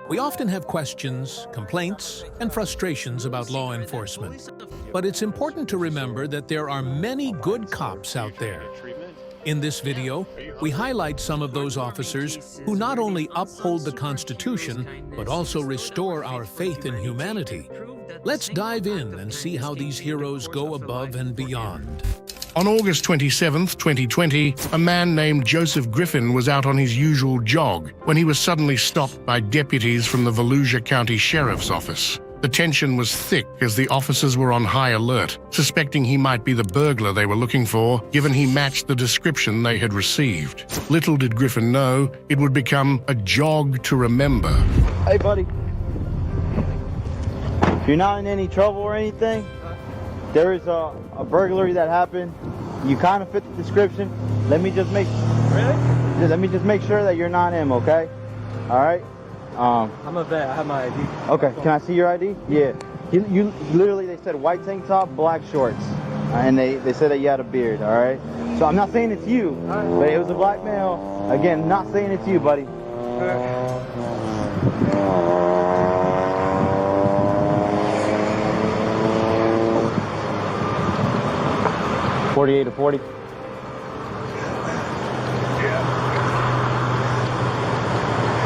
We often have questions, complaints, and frustrations about law enforcement. But it's important to remember that there are many good cops out there. In this video, we highlight some of those officers who not only uphold the Constitution, but also restore our faith in humanity. Let's dive in and see how these heroes go above and beyond. On August 27, 2020, a man named Joseph Griffin was out on his usual jog when he was suddenly stopped by deputies from the Volusia County Sheriff's Office. The tension was thick as the officers were on high alert, suspecting he might be the burglar they were looking for, given he matched the description they had received. Little did Griffin know it would become a jog to remember. Hey, buddy. If you're not in any trouble or anything, there is a burglary that happened. You kind of fit the description. Let me just make sure that you're not him, okay? All right. I'm a vet. I have my ID. Okay. Can I see your ID? Yeah. You literally, they said white tank top, black shorts, and they said that you had a beard. All right. So I'm not saying it's you, but it was a black male. Again, not saying it's you, buddy. 48 to 40.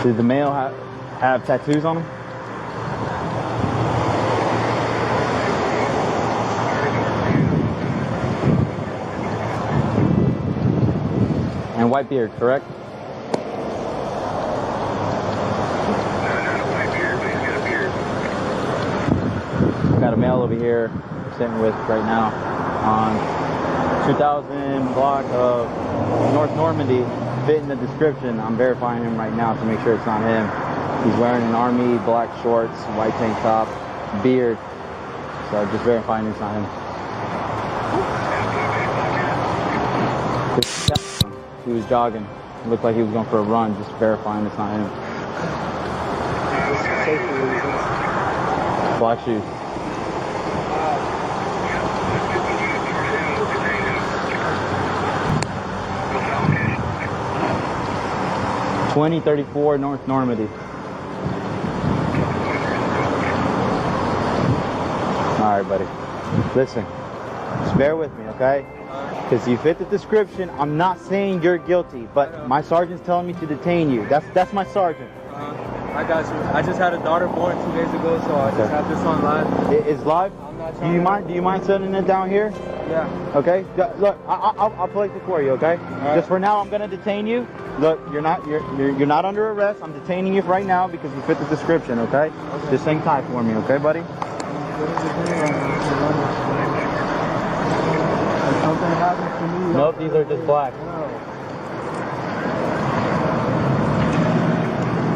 Did the male have tattoos on him? And white beard, correct? Got a male over here I'm sitting with right now on 2000 block of North Normandy, fitting the description. I'm verifying him right now to make sure it's not him. He's wearing an army, black shorts, white tank top, beard. So just verifying it's not him. He was jogging. It looked like he was going for a run, just verifying it's not him. Black shoes. 2034 North Normandy. All right, buddy. Listen, just bear with me, okay? Because you fit the description. I'm not saying you're guilty, but my sergeant's telling me to detain you. That's my sergeant. I got you. I just had a daughter born 2 days ago, so I just have this on live. It's live? I'm not Do you mind setting it down here? Yeah. Okay. Look, I'll place it for you. Okay. Right. Just for now, I'm gonna detain you. Look, you're not under arrest. I'm detaining you right now because you fit the description. Okay. Just hang tight for me. Okay, buddy. Something happens to me. Nope. These are just black.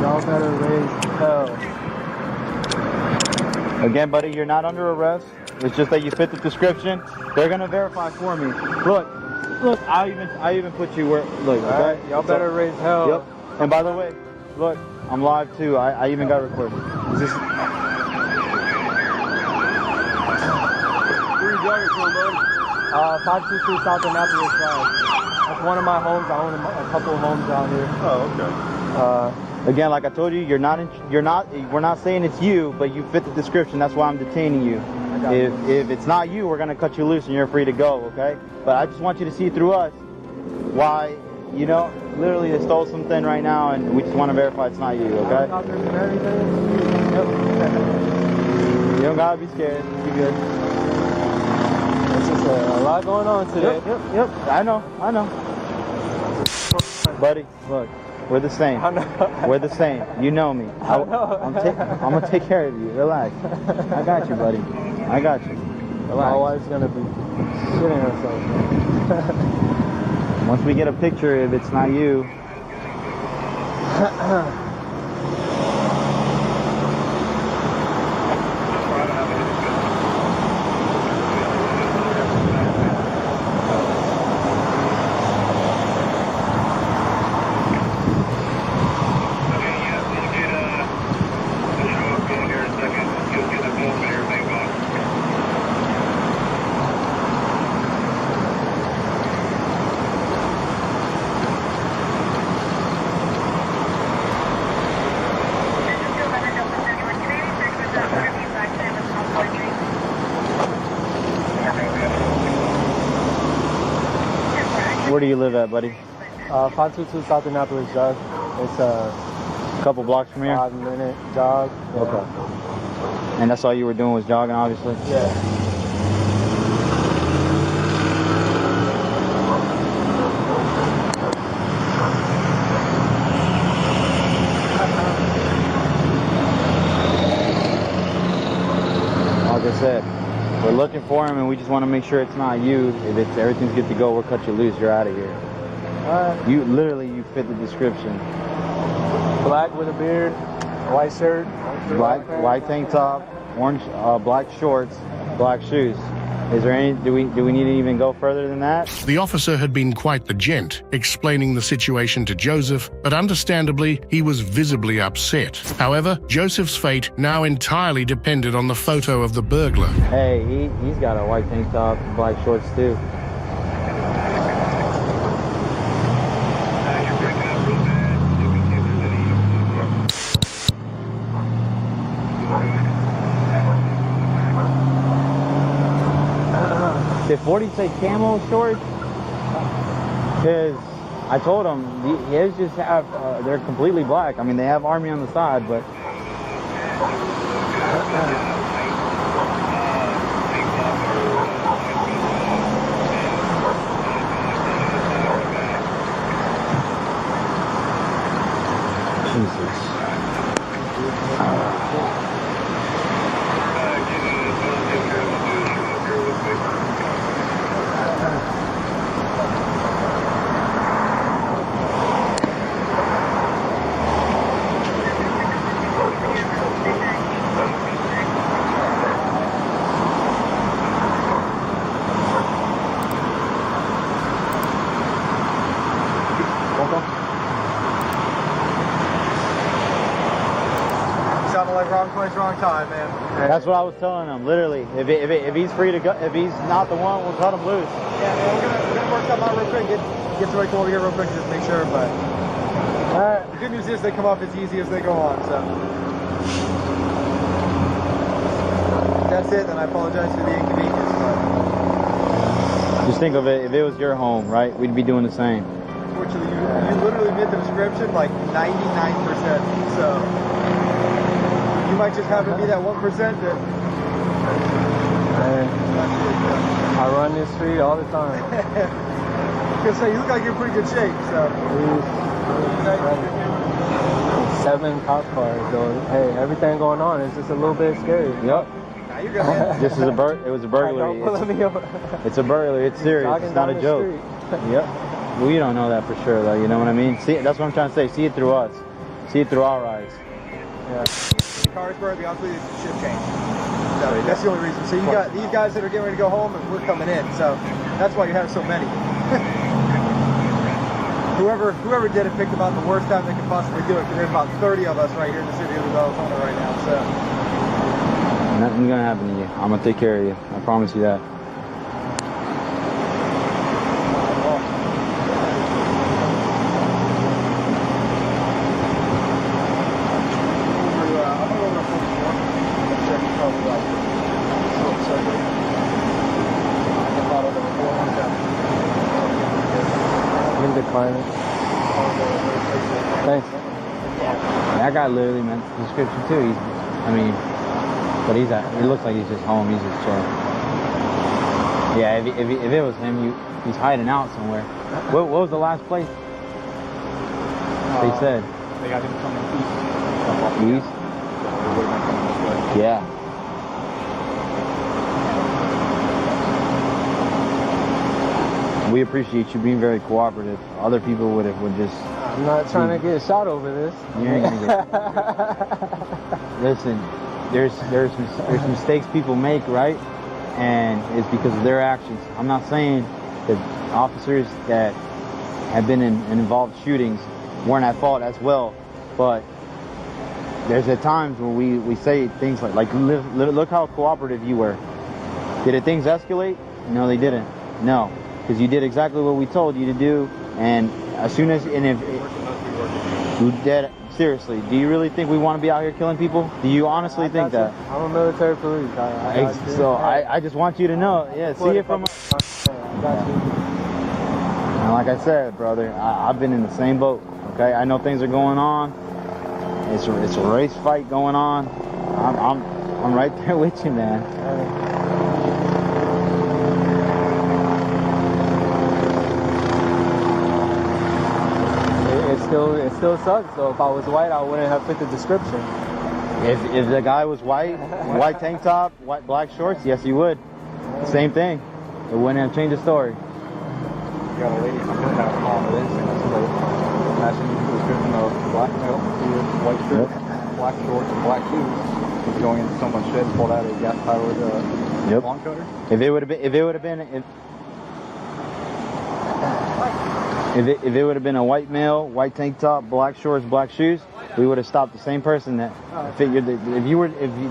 Y'all better raise hell. Again, buddy, you're not under arrest. It's just that you fit the description. They're gonna verify for me. Look, I even put you where. Look, okay? Y'all better raise hell. Yep. And by the way, look, I'm live too. I even got recorded. Is this? Where you driving from, bud? 522 South Annapolis Drive. That's one of my homes. I own a couple of homes out here. Oh, okay. Again, like I told you, we're not saying it's you, but you fit the description. That's why I'm detaining you. If it's not you, we're gonna cut you loose and you're free to go, okay? But I just want you to see through us why, literally they stole something right now and we just want to verify it's not you, okay? You don't gotta be scared. You good. It's just a lot going on today. Yep. I know. Buddy, look. We're the same. We're the same. You know me. I'm gonna take care of you. Relax. I got you, buddy. I got you. Relax. My wife's gonna be shitting herself. Once we get a picture, if it's not you. Where do you live at, buddy? 522 South Annapolis Drive. It's a couple blocks from here? 5-minute jog. Yeah. Okay. And that's all you were doing was jogging, obviously? Yeah. Like I said, we're looking for him and we just want to make sure it's not you. If everything's good to go, we'll cut you loose. You're out of here. You fit the description. Black with a beard, white shirt, white tank top, orange, black shorts, black shoes. Is there any? Do we need to even go further than that? The officer had been quite the gent, explaining the situation to Joseph, but understandably, he was visibly upset. However, Joseph's fate now entirely depended on the photo of the burglar. Hey, he's got a white tank top, black shorts too. Did 40 say camo shorts? Because I told him his just have they're completely black. I mean, they have Army on the side, but Jesus. Like wrong place, wrong time, man. That's what I was telling him. Literally, if he's free to go, if he's not the one, we'll cut him loose. Yeah, man, we're gonna work something out real quick. Get somebody come over here real quick and just make sure. But the good news is they come off as easy as they go on. So that's it. And I apologize for the inconvenience. But just think of it. If it was your home, right, we'd be doing the same. Fortunately, you literally made the description like 99%. So. You might just happen to be that 1% that... I run this street all the time. I was gonna say, you look like you're in pretty good shape, so... 7 cop cars, though. Hey, everything going on is just a little bit scary. Yep. Nah, you're good, man. This is it was a burglary. It's a burglary. It's serious. It's not a joke. Yep. Well, you don't know that for sure, though. You know what I mean? See, that's what I'm trying to say. See it through us. See it through our eyes. Yeah. Carsburg, be honest with you, shift change. So that's the only reason. So you got these guys that are getting ready to go home, and we're coming in. So that's why you have so many. whoever did it picked about the worst time they could possibly do it. Because there's about 30 of us right here in the city of Daytona right now. So nothing's gonna happen to you. I'm gonna take care of you. I promise you that. Thanks. That guy literally meant the description too. But he looks like he's just home. He's just chilling. Yeah, if it was him, he's hiding out somewhere. What was the last place? They said. They got him coming east. East? Yeah. We appreciate you being very cooperative. Other people would just... I'm not trying to get shot over this. You ain't gonna get... Listen, there's mistakes people make, right? And it's because of their actions. I'm not saying that officers that have been in involved shootings weren't at fault as well, but there's at times when we say things like look how cooperative you were. Did things escalate? No, they didn't. No. Because you did exactly what we told you to do, and as soon as, seriously, do you really think we want to be out here killing people? Do you honestly think that? I'm a military police. I just want you to know, yeah, see it from... I got you. And like I said, brother, I've been in the same boat. Okay, I know things are going on. It's a race fight going on. I'm right there with you, man. It still sucks. So if I was white, I wouldn't have fit the description. If the guy was white, white tank top, black shorts, yes, you would. Same thing. It wouldn't have changed the story. You got a lady coming down on this, and this is a matching description of black male, white shirt, black shorts, and black shoes. He's going into someone's shed, pulled out a gas-powered lawn cutter. If it would have been a white male, white tank top, black shorts, black shoes, we would have stopped the same person that figured that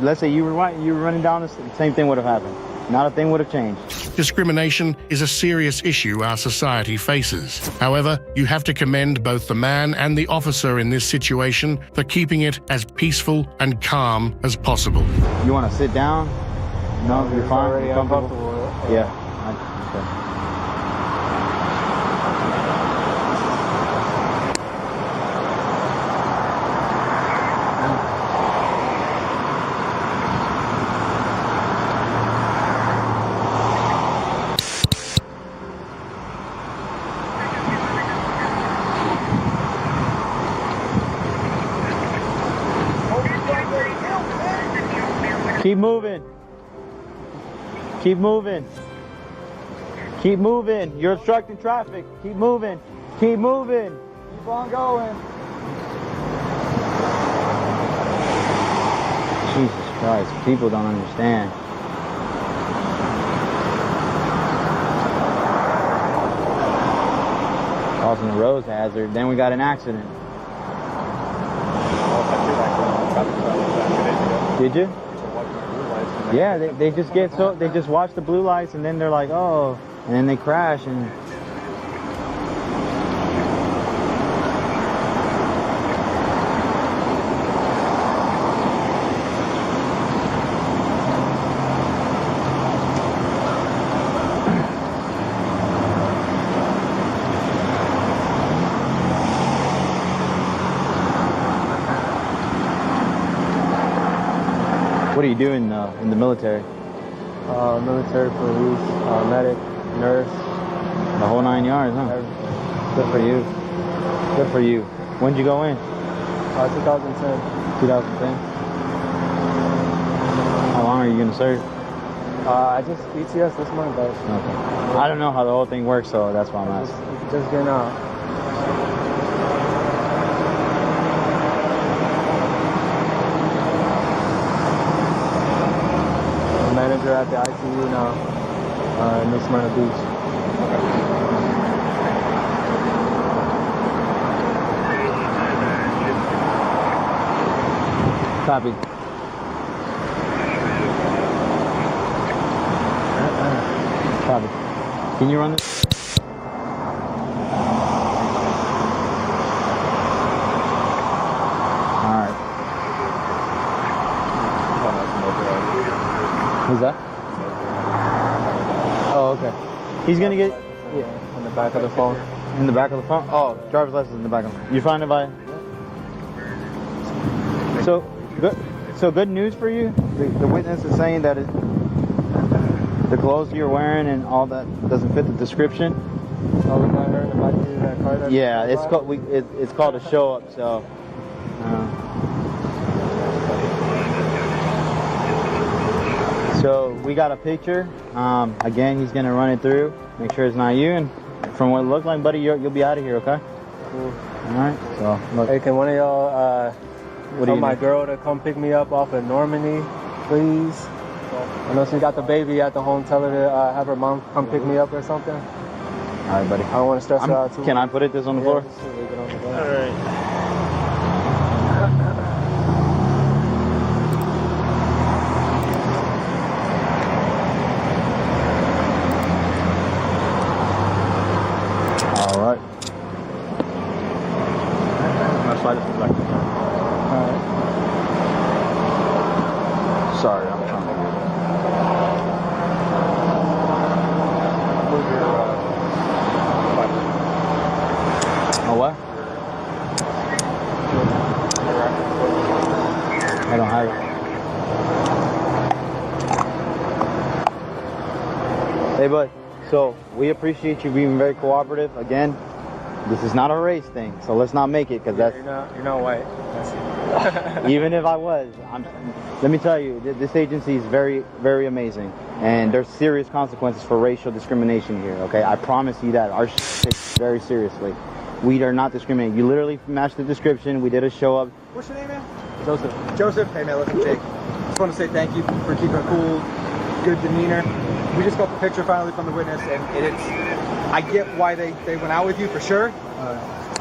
let's say you were white and you were running down the same thing would have happened. Not a thing would have changed. Discrimination is a serious issue our society faces. However, you have to commend both the man and the officer in this situation for keeping it as peaceful and calm as possible. You want to sit down? No, you're fine. Already You're comfortable? Yeah. Okay. Keep moving. Keep moving. Keep moving. You're obstructing traffic. Keep moving. Keep moving. Keep on going. Jesus Christ. People don't understand. Causing a road hazard. Then we got an accident. Did you? Yeah, they just get they just watch the blue lights and then they're like, oh, and then they crash and. What do you do in the military? Military, police, medic, nurse. The whole 9 yards, huh? Good for you. Good for you. When did you go in? 2010. 2010. How long are you gonna serve? I just ETS this month, guys. Okay. I don't know how the whole thing works, so that's why I'm asking. Just getting out. Manager at the ICU now in New Smyrna Beach. Copy. Copy. Can you run this? Alright. Who's that? Oh, okay. He's gonna get In the back of the phone. in the back of the phone. Oh, driver's license in the back of. You find if I? So good news for you. The witness is saying that the clothes you're wearing and all that doesn't fit the description. Oh, we got her in the back of that car. Yeah, it's called a show up. So. So we got a picture. Again, he's gonna run it through, make sure it's not you, and from what it looked like, buddy, you'll be out of here, okay? Cool. All right. So look. Hey, can one of y'all tell my need? girl to come pick me up off of Normandy, please? I know she got the baby at the home. Tell her to have her mom come pick me up or something. All right, buddy. I don't want to stress her out too. Can I put this on the floor? Just leave it on the floor. All right. All right. My slide is back. All right. Sorry, I'm trying to. I don't have it. Hey, bud. So we appreciate you being very cooperative. Again, this is not a race thing, so let's not make it, because that's... You're not white. Even if I was, let me tell you, this agency is very, very amazing. And there's serious consequences for racial discrimination here, okay? I promise you that. Our shit takes very seriously. We are not discriminating. You literally matched the description. We did a show up. What's your name, man? Joseph. Joseph. Hey, man, listen, Jake. Just want to say thank you for keeping a cool, good demeanor. We just got the picture finally from the witness, and I get why they went out with you for sure.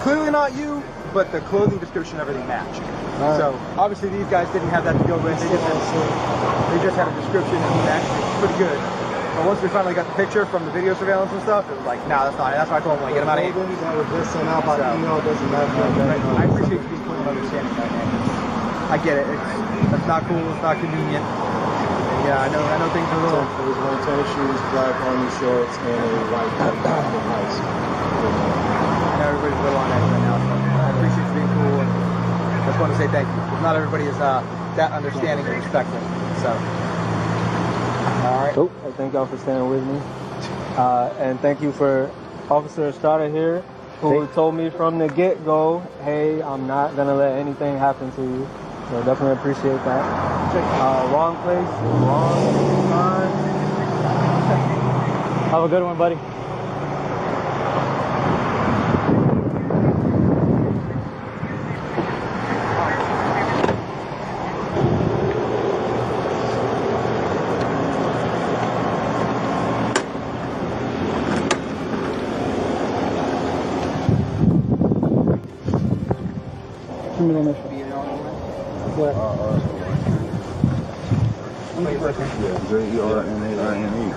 Clearly not you, but the clothing description, everything matched. So obviously these guys didn't have that to go with. They just had a description and he matched it pretty good. But once we finally got the picture from the video surveillance and stuff, it was like, nah, that's not it. That's why I told him, like, get him out of here. That was just sent out by email, doesn't matter. I appreciate you being clear and understanding that, man. I get it. That's not cool. It's not convenient. And yeah, I know things are a little. It was wearing tennis shoes, black army shorts, and a white hat. I know everybody's a little on edge right now, so I appreciate you being cool. And I just want to say thank you. Because not everybody is that understanding and respectful. So, all right. Cool. I thank y'all for staying with me. And thank you for Officer Estrada here, who told me from the get-go, hey, I'm not going to let anything happen to you. So definitely appreciate that. Wrong place, wrong time. Have a good one, buddy. J-E-R-N-A-I-N-E.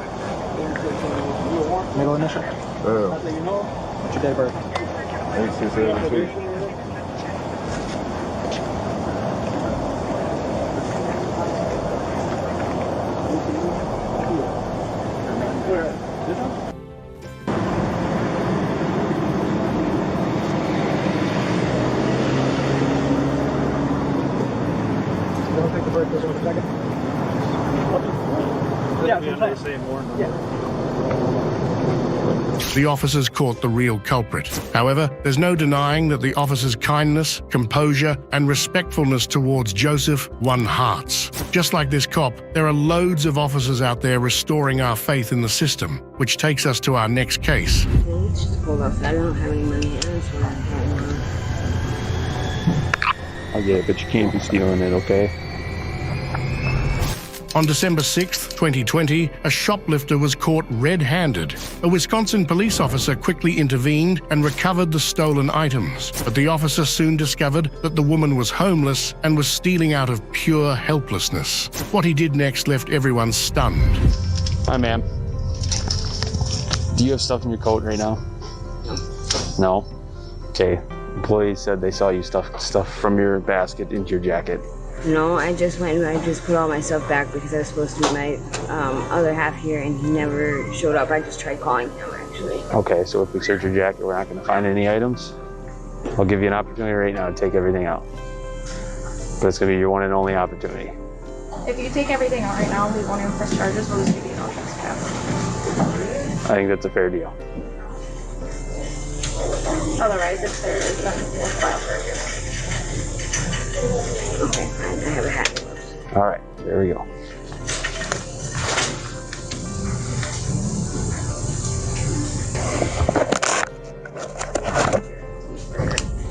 Middle initial. What's What's your date of birth? 8682. Don't take the break for a second. Yeah, The officers caught the real culprit. However, there's no denying that the officers' kindness, composure, and respectfulness towards Joseph won hearts. Just like this cop, there are loads of officers out there restoring our faith in the system, which takes us to our next case. It's just cold outside. I don't have any money. That's why I I get it, but you can't be stealing it, okay? On December 6th, 2020, a shoplifter was caught red-handed. A Wisconsin police officer quickly intervened and recovered the stolen items. But the officer soon discovered that the woman was homeless and was stealing out of pure helplessness. What he did next left everyone stunned. Hi, ma'am. Do you have stuff in your coat right now? No. No? Okay. Employees said they saw you stuff from your basket into your jacket. No, I just put all my stuff back because I was supposed to do my other half here, and he never showed up. I just tried calling him, actually. Okay, so if we search your jacket, we're not going to find any items? I'll give you an opportunity right now to take everything out. But it's going to be your one and only opportunity. If you take everything out right now, we won't even press charges. We'll just give you no trespass. I think that's a fair deal. Otherwise, if there is, then we'll file charges. Okay, I have a hat. All right, there we go.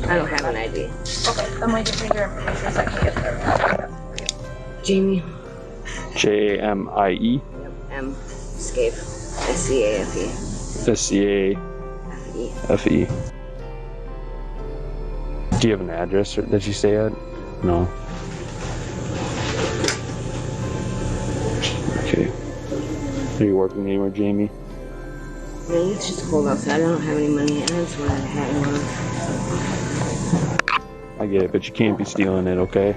I don't have an ID. Okay, then we just need your information so I can get there. Jamie. Jamie. M. Scafe. S-C-A-F-E. S-C-A-F-E. Do you have an address that you stay at? No. Okay. Are you working anywhere, Jamie? Man, it's just cold outside. I don't have any money. I just wanted a hat and one. I get it, but you can't be stealing it, okay?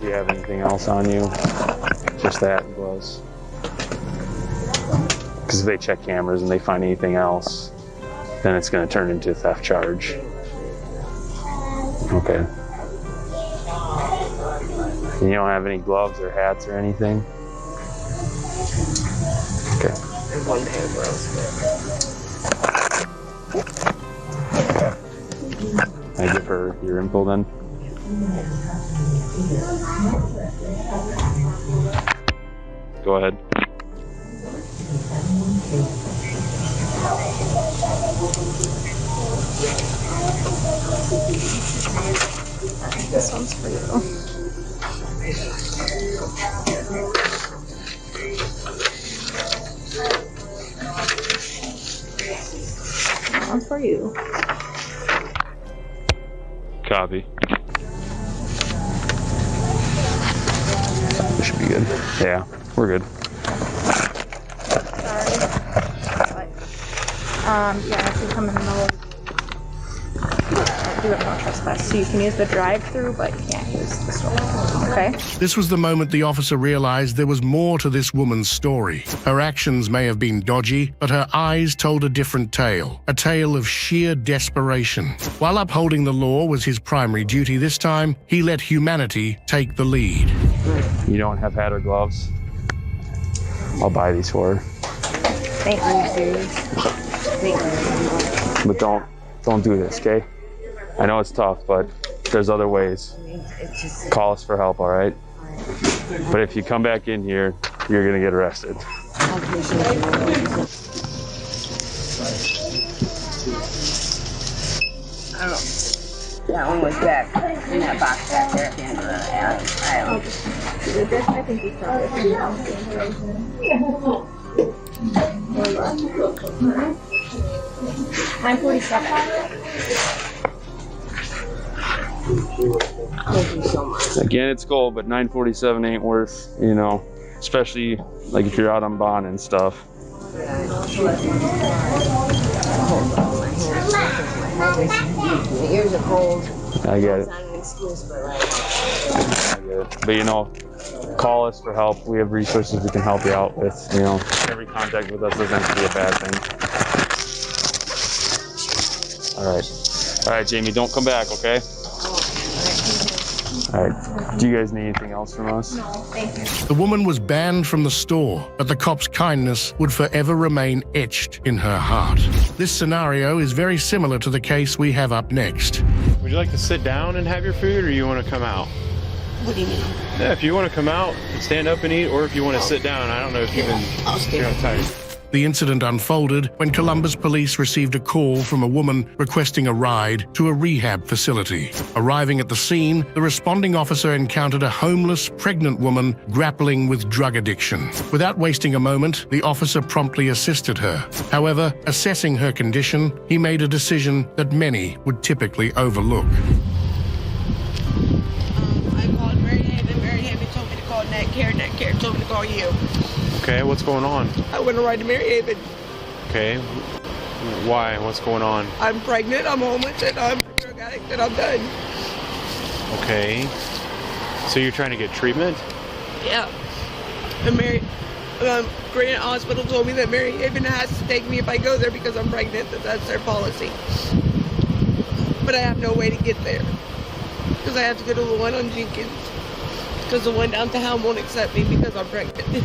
Do you have anything else on you? Just that and gloves. Because if they check cameras and they find anything else, then it's going to turn into a theft charge. Okay. And you don't have any gloves or hats or anything? Okay. One pair of gloves. I give her your info then? Go ahead. This one's for you. That one's for you. Copy. This should be good. Yeah, we're good. Sorry. Yeah, if you come in the middle, do have no trespass. So you can use the drive-through, but you can't use the store. Okay? This was the moment the officer realized there was more to this woman's story. Her actions may have been dodgy, but her eyes told a different tale. A tale of sheer desperation. While upholding the law was his primary duty this time, he let humanity take the lead. You don't have hat or gloves? I'll buy these for her. Thank you, serious. Thank you. But don't do this, okay? I know it's tough, but there's other ways. It's just. Call us for help, all right? But if you come back in here, you're gonna get arrested. I appreciate you. I don't know. That one was back in that box back there at the end of the alley. I think he's probably 947. Thank you so much. Again, it's gold, but 947 ain't worth, you know, especially like if you're out on bond and stuff. My ears are cold. I get It's it. not an excuse, but like. I get it. But you know, call us for help. We have resources we can help you out with. You know, every contact with us doesn't have to be a bad thing. All right, Jamie, don't come back, okay? All right. Do you guys need anything else from us? No, thank you. The woman was banned from the store, but the cop's kindness would forever remain etched in her heart. This scenario is very similar to the case we have up next. Would you like to sit down and have your food, or you want to come out? What do you mean? Yeah, if you want to come out, stand up and eat, or if you want to sit down. I don't know if you've been tired. The incident unfolded when Columbus police received a call from a woman requesting a ride to a rehab facility. Arriving at the scene, the responding officer encountered a homeless, pregnant woman grappling with drug addiction. Without wasting a moment, the officer promptly assisted her. However, assessing her condition, he made a decision that many would typically overlook. I called Mary Haven. Mary Haven told me to call Net Care. Net Care told me to call you. Okay, what's going on? I want to ride to Mary Haven. Okay, why? What's going on? I'm pregnant, I'm homeless, and I'm a drug addict, and I'm done. Okay, so you're trying to get treatment? Yeah. And Granite Hospital told me that Mary Haven has to take me if I go there because I'm pregnant, that's their policy. But I have no way to get there. Because I have to go to the one on Jenkins. Because the one downtown won't accept me because I'm pregnant.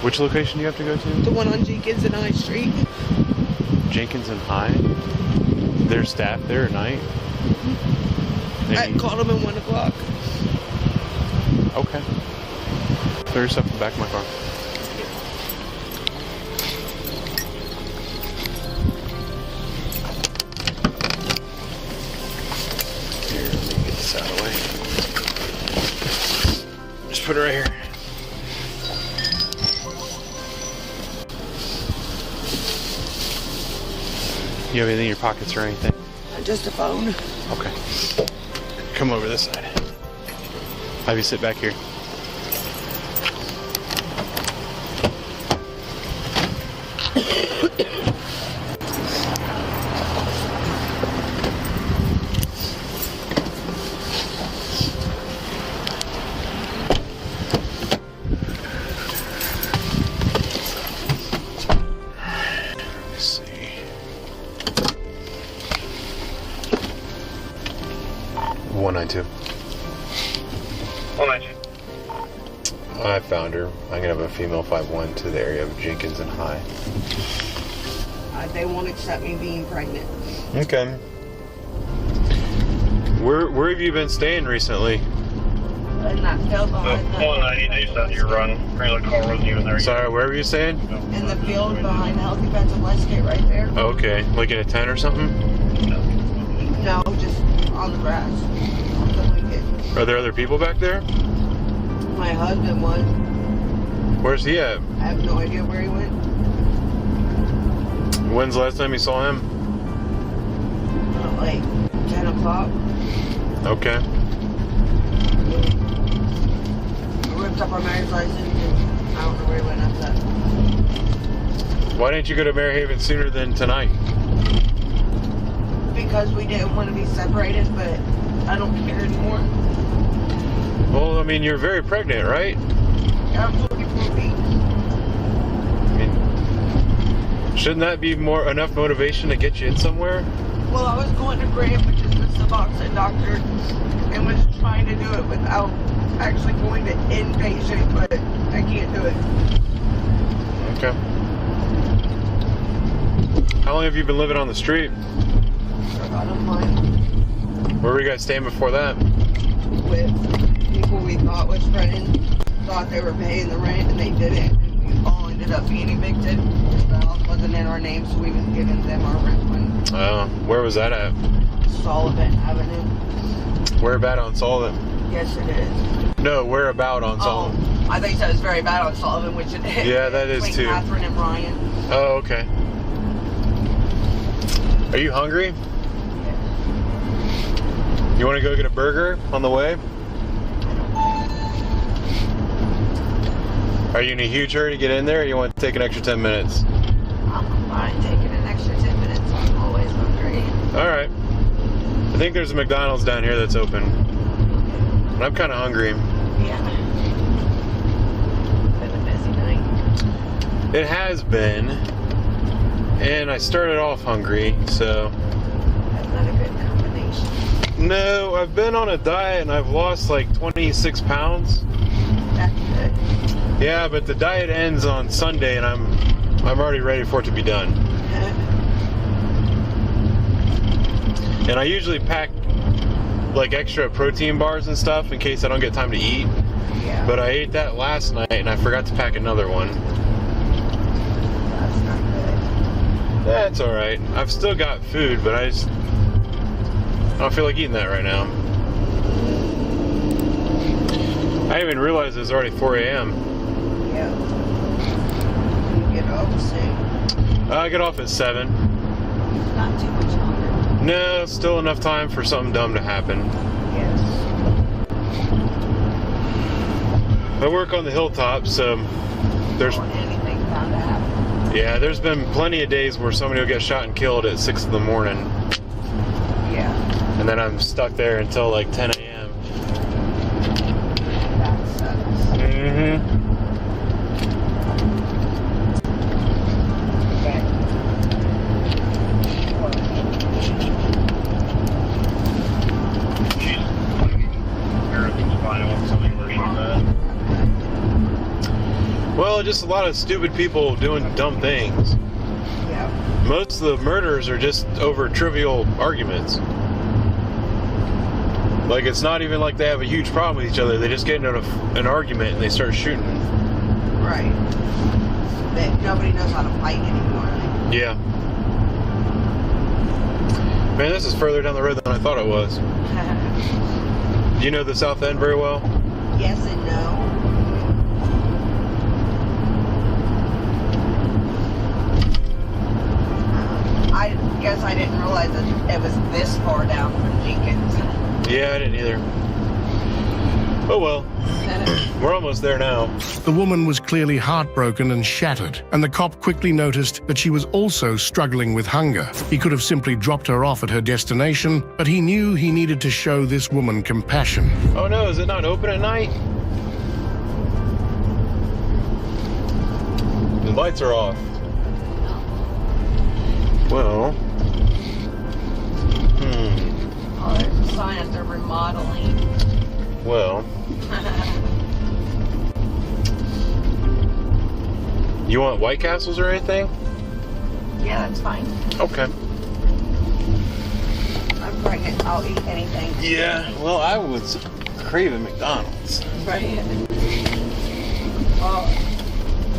Which location do you have to go to? The one on Jenkins and High Street. Jenkins and High? There's staff there at night? I called them at 1 o'clock. Okay. Throw your stuff in the back of my car. Here, let me get this out of the way. Just put it right here. You have anything in your pockets or anything? Just a phone. Okay. Come over this side. Have you sit back here. I found her. I'm gonna have a female 5-1 to the area of Jenkins and High. They won't accept me being pregnant. Okay. Where have you been staying recently? In that field behind the... 190 days after you run. Trailer car wasn't even there. Sorry, where were you staying? In the field behind the Healthy Pets of Westgate right there. Okay, like in a tent or something? No, just on the grass. Are there other people back there? My husband was. Where's he at? I have no idea where he went. When's the last time you saw him? Like 10 o'clock. Okay. We ripped up our marriage license and I don't know where he went after that. Why didn't you go to Maryhaven sooner than tonight? Because we didn't want to be separated, but I don't care anymore. Well, I mean, you're very pregnant, right? I'm looking for a baby. I mean, shouldn't that be enough motivation to get you in somewhere? Well, I was going to Graham, which is the Suboxone doctor, and was trying to do it without actually going to inpatient, but I can't do it. Okay. How long have you been living on the street? For about a month. Where were you guys staying before that? With people we thought was friends, thought they were paying the rent, and they didn't, and we all ended up being evicted. The house wasn't in our name, so we was giving them our rent money. Where was that at? Sullivan Avenue. Where about on Sullivan? Yes, it is. No, where about on Sullivan? I think that was very bad on Sullivan, which it is. Yeah, that is between too. Catherine and Ryan. Oh, okay. Are you hungry? Yes. You want to go get a burger on the way? Are you in a huge hurry to get in there, or you want to take an extra 10 minutes? I'm fine taking an extra 10 minutes. I'm always hungry. Alright. I think there's a McDonald's down here that's open. And I'm kind of hungry. Yeah. Been a busy night. It has been. And I started off hungry, so... That's not a good combination. No, I've been on a diet and I've lost like 26 pounds. That's good. Yeah, but the diet ends on Sunday and I'm already ready for it to be done. And I usually pack like extra protein bars and stuff in case I don't get time to eat. Yeah. But I ate that last night and I forgot to pack another one. That's not good. That's alright. I've still got food, but I don't feel like eating that right now. I didn't even realize it was already 4 a.m. Yeah. You get off soon. I get off at 7. Not too much longer. No, still enough time for something dumb to happen. Yes. I work on the hilltop, so there's... anything bound to happen. Yeah, there's been plenty of days where somebody will get shot and killed at 6 in the morning. Yeah. And then I'm stuck there until like 10 a.m. That sucks. Mm-hmm. Okay. Everything's fine. I want something where she's at. Well, just a lot of stupid people doing dumb things. Yeah. Most of the murders are just over trivial arguments. Like, it's not even like they have a huge problem with each other. They just get into an argument and they start shooting. Right. Nobody knows how to fight anymore. Yeah. Man, this is further down the road than I thought it was. Do you know the South End very well? Yes and no. I guess I didn't realize that it was this far down from Jenkins. Yeah, I didn't either. Oh well. We're almost there now. The woman was clearly heartbroken and shattered, and the cop quickly noticed that she was also struggling with hunger. He could have simply dropped her off at her destination, but he knew he needed to show this woman compassion. Oh no, is it not open at night? The lights are off. Well. Oh, there's a sign that they're remodeling. Well. You want White Castles or anything? Yeah, that's fine. Okay. I'm pregnant. I'll eat anything. Yeah, well, I was craving McDonald's. Right. Well,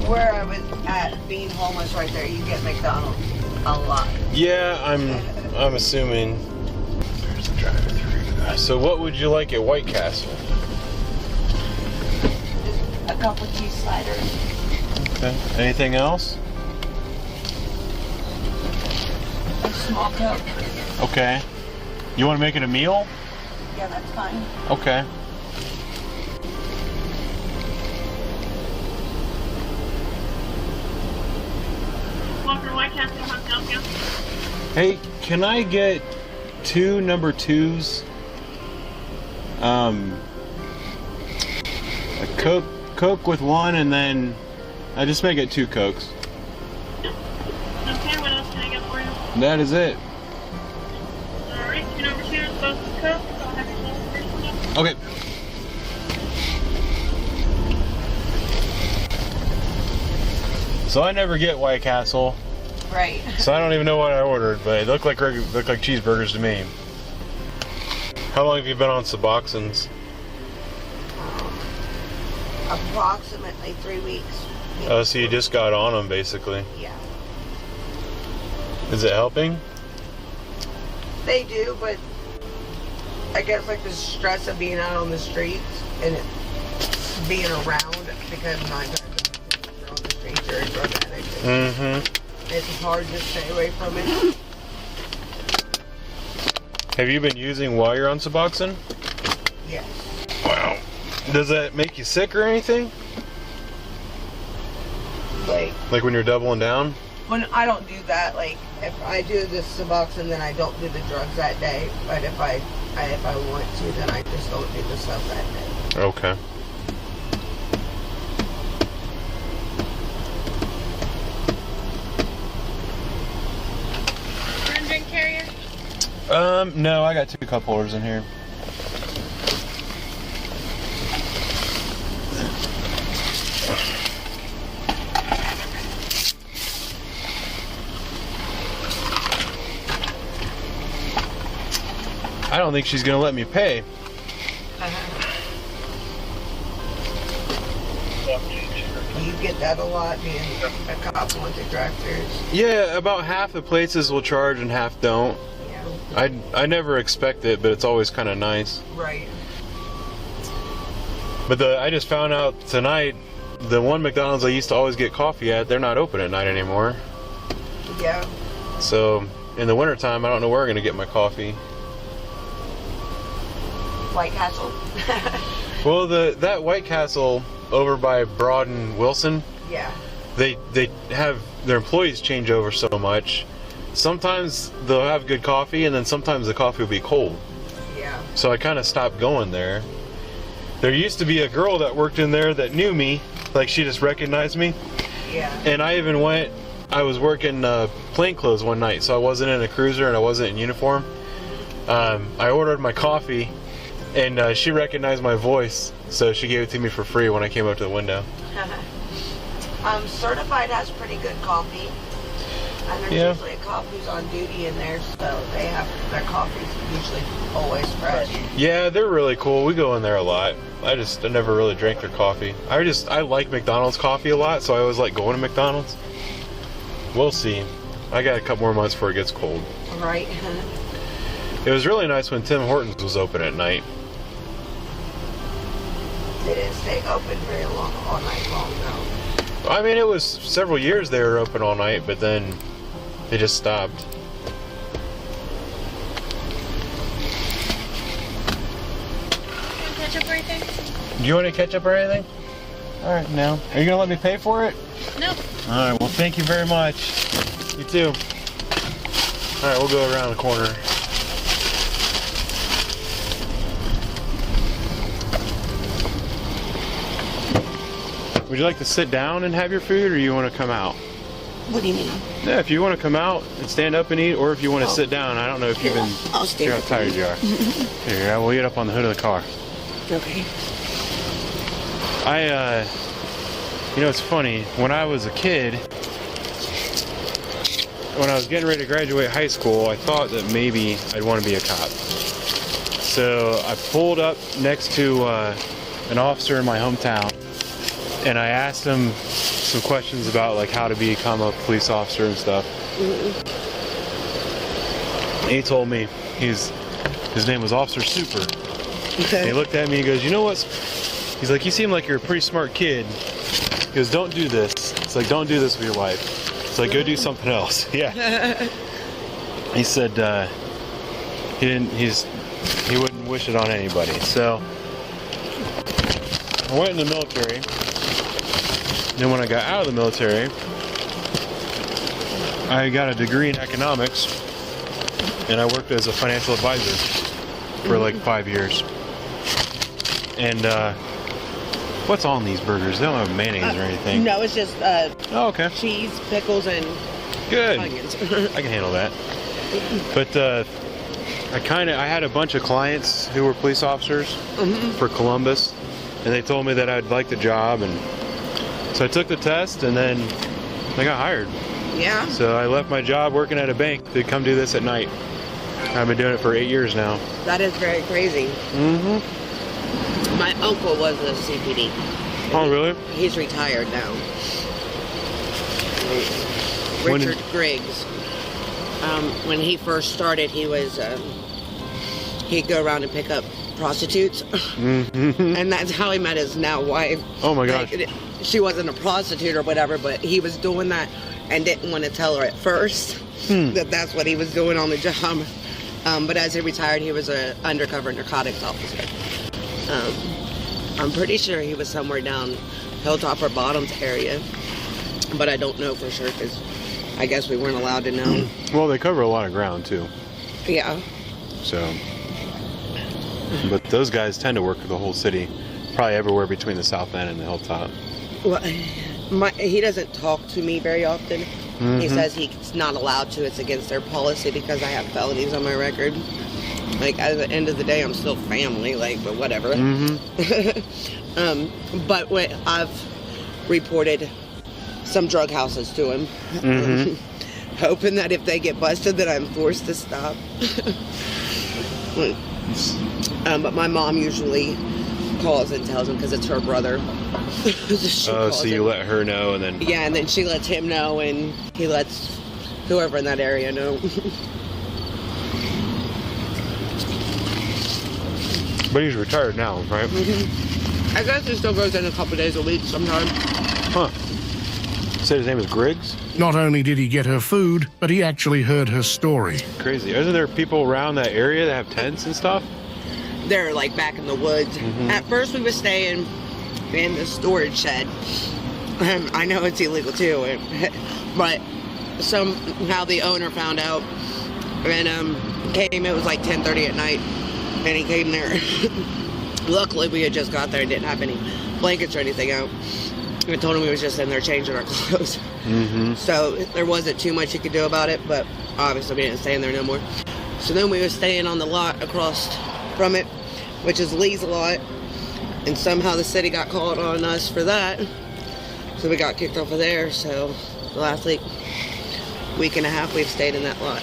where I was at being homeless right there, you get McDonald's a lot. Yeah, I'm assuming. There's the drive-thru. So what would you like at White Castle? Just a couple cheese sliders. Okay. Anything else? A small Coke. Okay. You want to make it a meal? Yeah, that's fine. Okay. Hey, can I get 2 number 2s? A Coke with 1, and then I just make it 2 Cokes. Okay, what else can I get for you? That is it. Alright, 2 number 2s, both with Coke. I'll have your first one. Okay. So I never get White Castle. Right. So I don't even know what I ordered, but it looked like cheeseburgers to me. How long have you been on Suboxones? Approximately 3 weeks. Oh, so you just got on them, basically. Yeah. Is it helping? They do, but I guess like the stress of being out on the streets and being around, because 9 times you're on the streets, you're a drug addict. Mm-hmm. It's hard to stay away from it. Have you been using while you're on Suboxone? Yes. Wow. Does that make you sick or anything? Like when you're doubling down? when I don't do that, like if I do the Suboxone, then I don't do the drugs that day. But if I want to, then I just don't do the stuff that day. Okay. Drink carrier? No, I got 2 cup holders in here. I don't think she's gonna let me pay. You get that a lot, being a cop with the drive-thrus. Yeah, about half the places will charge and half don't. Yeah. I never expect it, but it's always kind of nice. Right. But I just found out tonight, the one McDonald's I used to always get coffee at, they're not open at night anymore. Yeah. So in the wintertime, I don't know where I'm gonna get my coffee. White Castle. Well, that White Castle over by Broad and Wilson, Yeah. they have their employees change over so much. Sometimes they'll have good coffee, and then sometimes the coffee will be cold. Yeah. So I kind of stopped going there. There used to be a girl that worked in there that knew me, like she just recognized me. Yeah. And I even went, I was working plainclothes one night, so I wasn't in a cruiser and I wasn't in uniform. I ordered my coffee, and she recognized my voice, so she gave it to me for free when I came up to the window. Certified has pretty good coffee. And there's usually a cop who's on duty in there, so they have their coffee's usually always fresh. Yeah, they're really cool. We go in there a lot. I never really drank their coffee. I like McDonald's coffee a lot, so I always like going to McDonald's. We'll see. I got a couple more months before it gets cold. Right. It was really nice when Tim Hortons was open at night. They didn't stay open very long, all night long, though. I mean, it was several years they were open all night, but then they just stopped. Ketchup or anything? Do you want any ketchup or anything? All right, now. Are you gonna let me pay for it? No. All right. Well, thank you very much. You too. All right, we'll go around the corner. Would you like to sit down and have your food, or you want to come out? What do you mean? Yeah, if you want to come out and stand up and eat, or if you want to sit down. I don't know if you've been. I'll stay. How tired you are. Here, we'll get up on the hood of the car. Okay. You know, it's funny. When I was a kid, when I was getting ready to graduate high school, I thought that maybe I'd want to be a cop. So I pulled up next to an officer in my hometown, and I asked him some questions about like how to become a police officer and stuff. And he told me his name was Officer Super. And he looked at me and goes, you know what? He's like, you seem like you're a pretty smart kid. He goes, don't do this. It's like, don't do this with your life. It's like, go do something else. Yeah. He said he wouldn't wish it on anybody. So I went in the military. Then when I got out of the military, I got a degree in economics, and I worked as a financial advisor for like 5 years. And what's on these burgers? They don't have mayonnaise or anything. No, it's just oh, okay. Cheese, pickles, and good onions. I can handle that. But I had a bunch of clients who were police officers for Columbus, and they told me that I'd like the job, and so I took the test, and then I got hired. Yeah. So I left my job working at a bank to come do this at night. I've been doing it for 8 years now. That is very crazy. My uncle was a CPD. Oh, really? He's retired now. Richard Griggs. When he first started, he was he'd go around and pick up prostitutes, and that's how he met his now wife. Oh my gosh! Like, she wasn't a prostitute or whatever, but he was doing that and didn't want to tell her at first that that's what he was doing on the job. But as he retired, he was an undercover narcotics officer. I'm pretty sure he was somewhere down Hilltop or Bottoms area, but I don't know for sure because I guess we weren't allowed to know. Well, they cover a lot of ground too. Yeah. So, but those guys tend to work the whole city, probably everywhere between the South End and the Hilltop. Well, he doesn't talk to me very often. He says he's not allowed to. It's against their policy because I have felonies on my record. Like, at the end of the day, I'm still family, like, but whatever. But when I've reported some drug houses to him, hoping that if they get busted that I'm forced to stop. But my mom usually calls and tells him because it's her brother. So you let her know, and then... Yeah, and then she lets him know, and he lets whoever in that area know. But he's retired now, right? I guess he still goes in a couple days a week sometimes. Huh. Said his name was Griggs? Not only did he get her food, but he actually heard her story. Crazy. Isn't there people around that area that have tents and stuff? They're like back in the woods. At first we were staying in the storage shed. I know it's illegal too, but somehow the owner found out and came. It was like 10:30 at night, and he came there. Luckily we had just got there and didn't have any blankets or anything out. I told him we was just in there changing our clothes. So there wasn't too much he could do about it, but obviously we didn't stay in there no more. So then we were staying on the lot across from it, which is Lee's lot, and somehow the city got called on us for that, so we got kicked off of there. So the last week and a half we've stayed in that lot.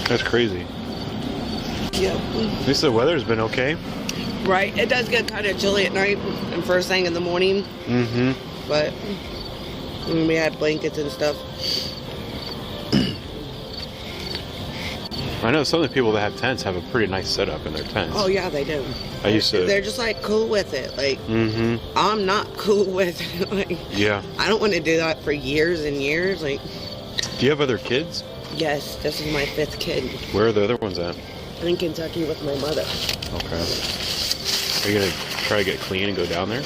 That's crazy. Yep. At least the weather's been okay. Right, it does get kind of chilly at night and first thing in the morning. But we had blankets and stuff. I know some of the people that have tents have a pretty nice setup in their tents. Oh yeah, they do. I used to. They're just like cool with it. Like, I'm not cool with it. Like, yeah. I don't want to do that for years and years. Like, do you have other kids? Yes, this is my 5th kid. Where are the other ones at? In Kentucky with my mother. Okay. Are you gonna try to get clean and go down there?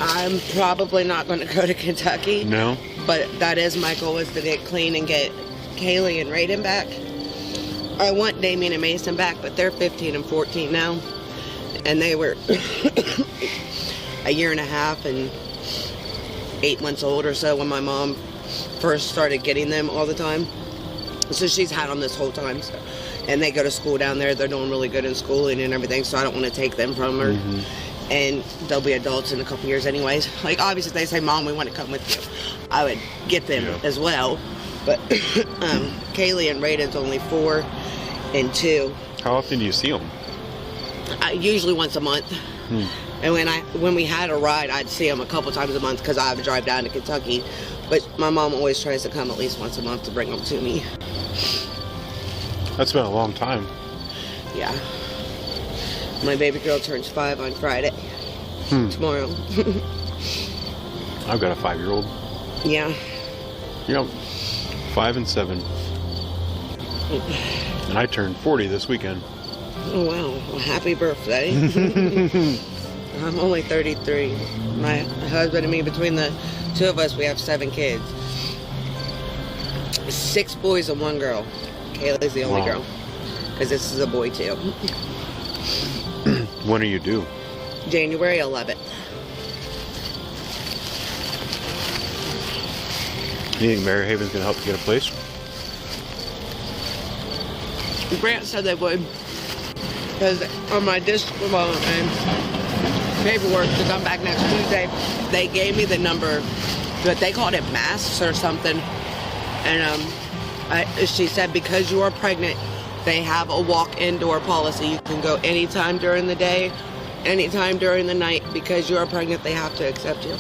I'm probably not going to go to Kentucky. No. But that is my goal, is to get clean and get Kaylee and Raiden back. I want Damien and Mason back, but they're 15 and 14 now. And they were a year and a half and 8 months old or so when my mom first started getting them all the time. So she's had them this whole time. So. And they go to school down there. They're doing really good in schooling and everything, so I don't want to take them from her. and they'll be adults in a couple years anyways. Like, obviously, if they say, Mom, we want to come with you, I would get them as well. But Kaylee and Raiden's only 4 and 2. How often do you see them? Usually once a month. And when we had a ride, I'd see them a couple times a month because I have to drive down to Kentucky. But my mom always tries to come at least once a month to bring them to me. That's been a long time. Yeah. My baby girl turns 5 on Friday. Tomorrow. I've got a 5-year-old. Yeah. Yep. 5 and 7. And I turned 40 this weekend. Oh, wow. Well, happy birthday. I'm only 33. My husband and me, between the 2 of us, we have 7 kids. 6 boys and 1 girl. Kayla's the only girl. Because this is a boy, too. When are you due? January 11th. You think Mary Haven's going to help you get a place? Grant said they would. Because on my paperwork to come back next Tuesday, they gave me the number, but they called it masks or something. And she said because you are pregnant, they have a walk-in door policy. You can go anytime during the day, anytime during the night. Because you are pregnant, they have to accept you.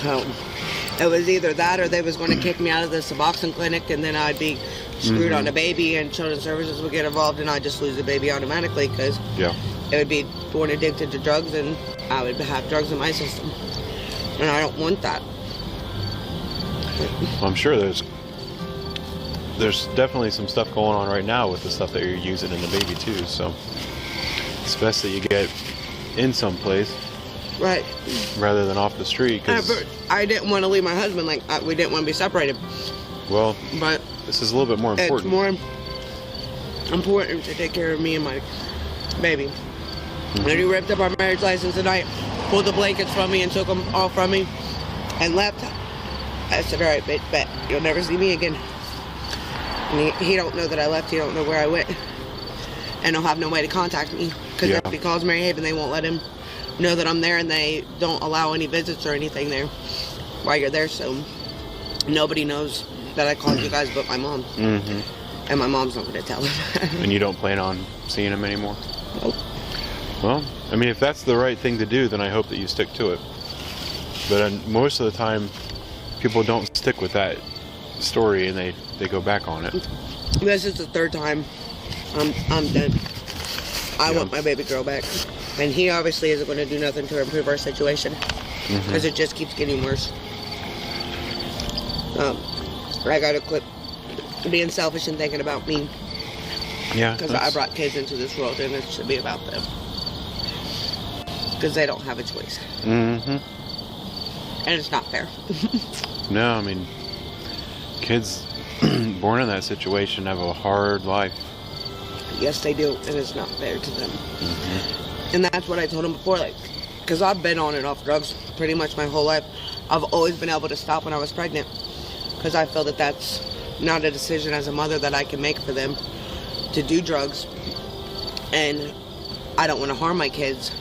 So it was either that or they was going to kick me out of the Suboxone clinic, and then I'd be screwed on a baby, and Children's Services would get involved, and I'd just lose the baby automatically because it would be born addicted to drugs, and I would have drugs in my system, and I don't want that. Well, I'm sure there's definitely some stuff going on right now with the stuff that you're using in the baby too. So it's best that you get in some place, right, rather than off the street. Cause I didn't want to leave my husband. Like we didn't want to be separated. Well, but this is a little bit more important. It's more important to take care of me and my baby. And he ripped up our marriage license tonight, pulled the blankets from me and took them all from me, and left. I said, all right, bitch, bet you'll never see me again. And he don't know that I left. He don't know where I went. And he'll have no way to contact me. Because if he calls Mary Haven, they won't let him know that I'm there, and they don't allow any visits or anything there while you're there. So nobody knows that I called you guys but my mom. And my mom's not going to tell him. And you don't plan on seeing him anymore? Nope. Well, I mean, if that's the right thing to do, then I hope that you stick to it. But most of the time, people don't stick with that story, and they go back on it. This is the 3rd time I'm done. I want my baby girl back. And he obviously isn't going to do nothing to improve our situation. Because it just keeps getting worse. I got to quit being selfish and thinking about me. Yeah. Because I brought kids into this world, and it should be about them. Because they don't have a choice. And it's not fair. No, I mean, kids born in that situation have a hard life. Yes, they do, and it's not fair to them. And that's what I told him before, like, because I've been on and off drugs pretty much my whole life. I've always been able to stop when I was pregnant, because I feel that that's not a decision as a mother that I can make for them to do drugs. And I don't want to harm my kids,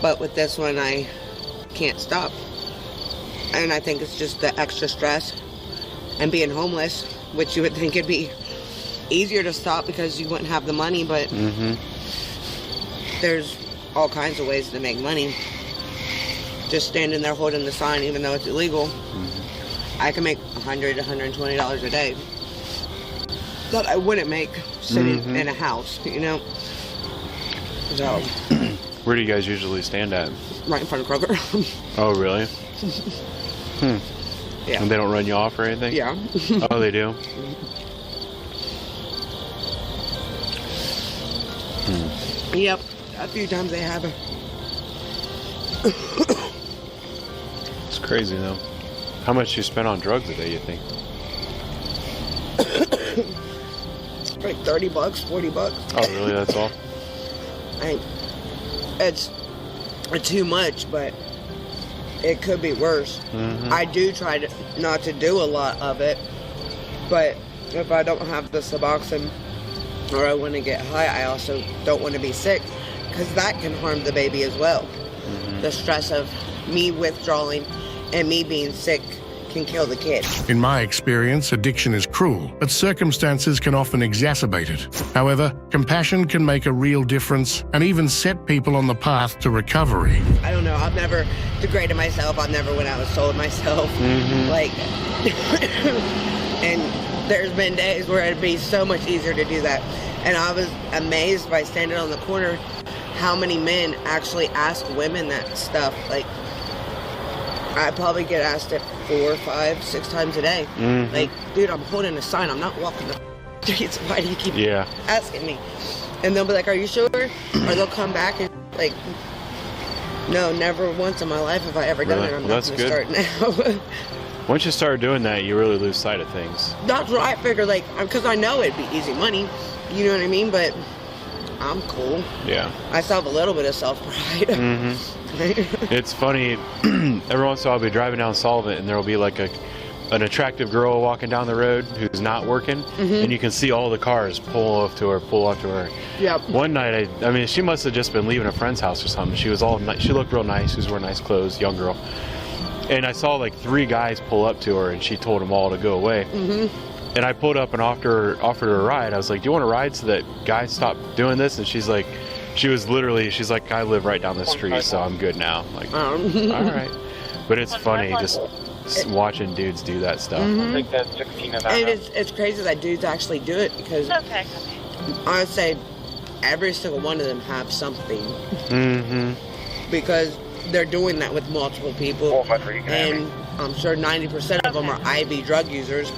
but with this one, I can't stop. And I think it's just the extra stress and being homeless, which you would think it'd be easier to stop because you wouldn't have the money, but there's all kinds of ways to make money. Just standing there holding the sign, even though it's illegal, I can make $100, $120 a day that I wouldn't make sitting in a house, you know? So, where do you guys usually stand at? Right in front of Kroger. Oh, really? Yeah. And they don't run you off or anything? Yeah. Oh, they do? Yep. A few times they have. It's crazy, though. How much you spend on drugs a day, you think? Like $30, $40. Oh, really? That's all? It's too much, but it could be worse. I do try not to do a lot of it, but if I don't have the Suboxone or I want to get high, I also don't want to be sick, because that can harm the baby as well. The stress of me withdrawing and me being sick can kill the kid. In my experience, addiction is cruel, but circumstances can often exacerbate it. However, compassion can make a real difference and even set people on the path to recovery. I don't know, I've never degraded myself. I've never went out and sold myself. Like, and there's been days where it'd be so much easier to do that. And I was amazed by standing on the corner how many men actually ask women that stuff. Like, I probably get asked it 4, 5, 6 times a day. Like, dude, I'm holding a sign. I'm not walking the streets. Why do you keep asking me? And they'll be like, are you sure? Or they'll come back and like, no, never once in my life have I ever done it. I'm not going to start now. Once you start doing that, you really lose sight of things. That's what I figured, like, because I know it'd be easy money. You know what I mean? But I'm cool. Yeah. I still have a little bit of self-pride. It's funny, every once in a while I'll be driving down Sullivan and there'll be like an attractive girl walking down the road who's not working, and you can see all the cars pull up to her. Yep. One night, I mean, she must have just been leaving a friend's house or something. She was she looked real nice, she was wearing nice clothes, young girl. And I saw like 3 guys pull up to her and she told them all to go away. And I pulled up and offered her a ride. I was like, do you want a ride so that guys stop doing this? And she's like, she's like, I live right down the street, so I'm good now. I'm like, all right. But it's funny just watching dudes do that stuff. I think that's 16 of that. And it's crazy that dudes actually do it, because I would say every single one of them have something. Because they're doing that with multiple people. And I'm sure 90% of them are IV drug users.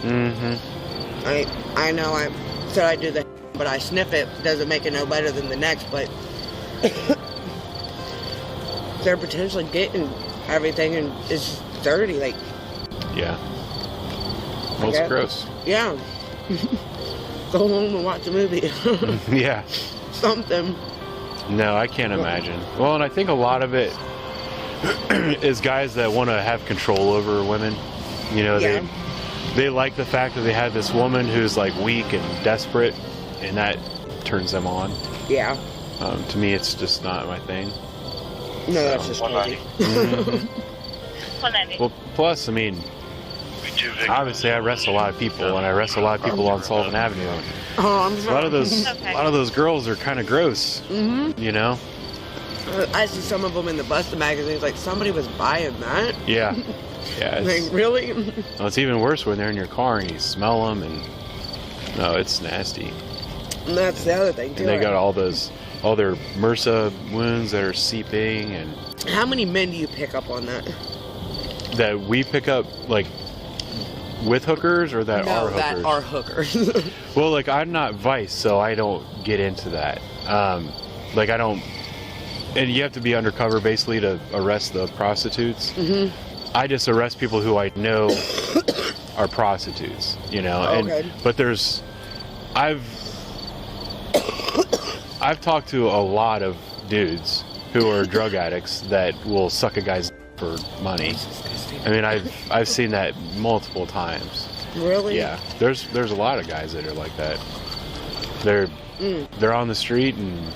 I know I said I do the, but I sniff it. Doesn't make it no better than the next, but they're potentially getting everything, and it's dirty. Like, yeah. Well, it's gross. Yeah. Go home and watch a movie. Yeah. Something. No, I can't imagine. Well, and I think a lot of it is guys that want to have control over women. You know, they like the fact that they have this woman who's like weak and desperate, and that turns them on. Yeah. To me, it's just not my thing. No, that's just crazy. Well, plus, I mean, obviously I arrest a lot of people, and I arrest a lot of people on Sullivan Avenue. A lot of those girls are kind of gross. You know. I see some of them in the Busta magazines, like somebody was buying that. Yeah. Yeah. Like, really? Well, it's even worse when they're in your car and you smell them, and no, it's nasty. And that's the other thing too. And they got all their MRSA wounds that are seeping. And how many men do you pick up on that? That we pick up, like, with hookers, or that are hookers? That are hookers. Well, like, I'm not Vice, so I don't get into that. Like, I don't. And you have to be undercover basically to arrest the prostitutes. I just arrest people who I know are prostitutes, you know. But I've talked to a lot of dudes who are drug addicts that will suck a guy's for money. I mean, I've seen that multiple times. Really? Yeah. There's a lot of guys that are like that. They're on the street and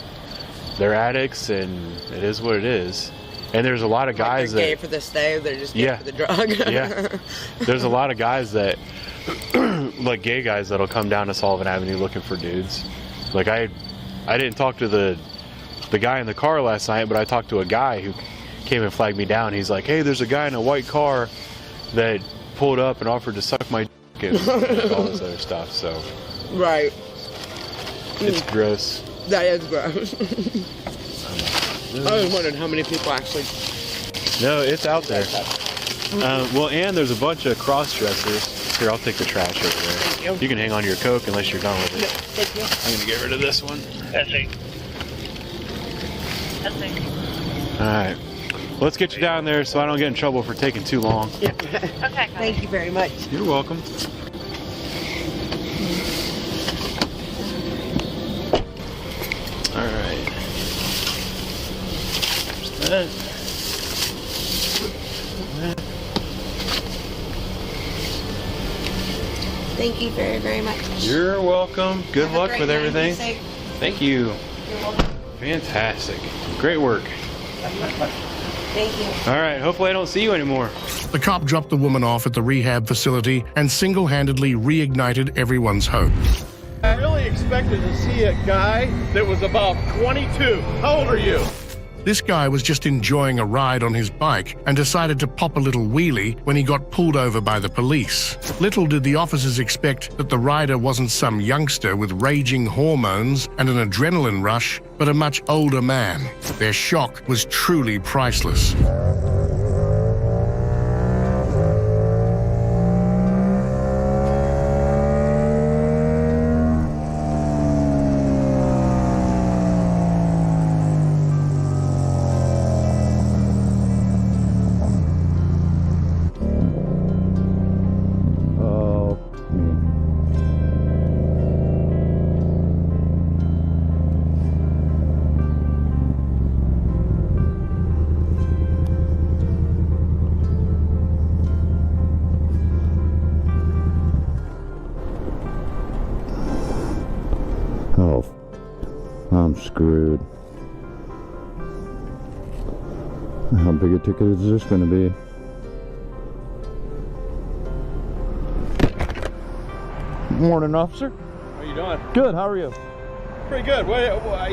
they're addicts, and it is what it is. And there's a lot of guys they're gay for the stay, they're just gay for the drug. Yeah. There's a lot of guys that, like gay guys, that'll come down to Sullivan Avenue looking for dudes. Like I didn't talk to the guy in the car last night, but I talked to a guy who came and flagged me down. He's like, hey, there's a guy in a white car that pulled up and offered to suck my dick and all this other stuff. So. Right. It's gross. That is gross. I was wondering how many people actually. No, it's out there. Well, and there's a bunch of cross-dressers. Here, I'll take the trash over there. Thank you. You can hang on to your Coke unless you're done with it. No, thank you. I'm going to get rid of this one. That's it. All right. Let's get you down there so I don't get in trouble for taking too long. Yeah. Okay. Thank you very much. You're welcome. All right. There's that. Thank you very, very much. You're welcome. Good Have a luck great with night. everything. Be safe. Thank you. You're welcome. Fantastic. Great work. Thank you. All right, hopefully I don't see you anymore. The cop dropped the woman off at the rehab facility and single-handedly reignited everyone's hope. I really expected to see a guy that was about 22. How old are you? This guy was just enjoying a ride on his bike and decided to pop a little wheelie when he got pulled over by the police. Little did the officers expect that the rider wasn't some youngster with raging hormones and an adrenaline rush, but a much older man. Their shock was truly priceless. Oh, I'm screwed. How big a ticket is this going to be? Morning, officer. How you doing? Good, how are you? Pretty good. You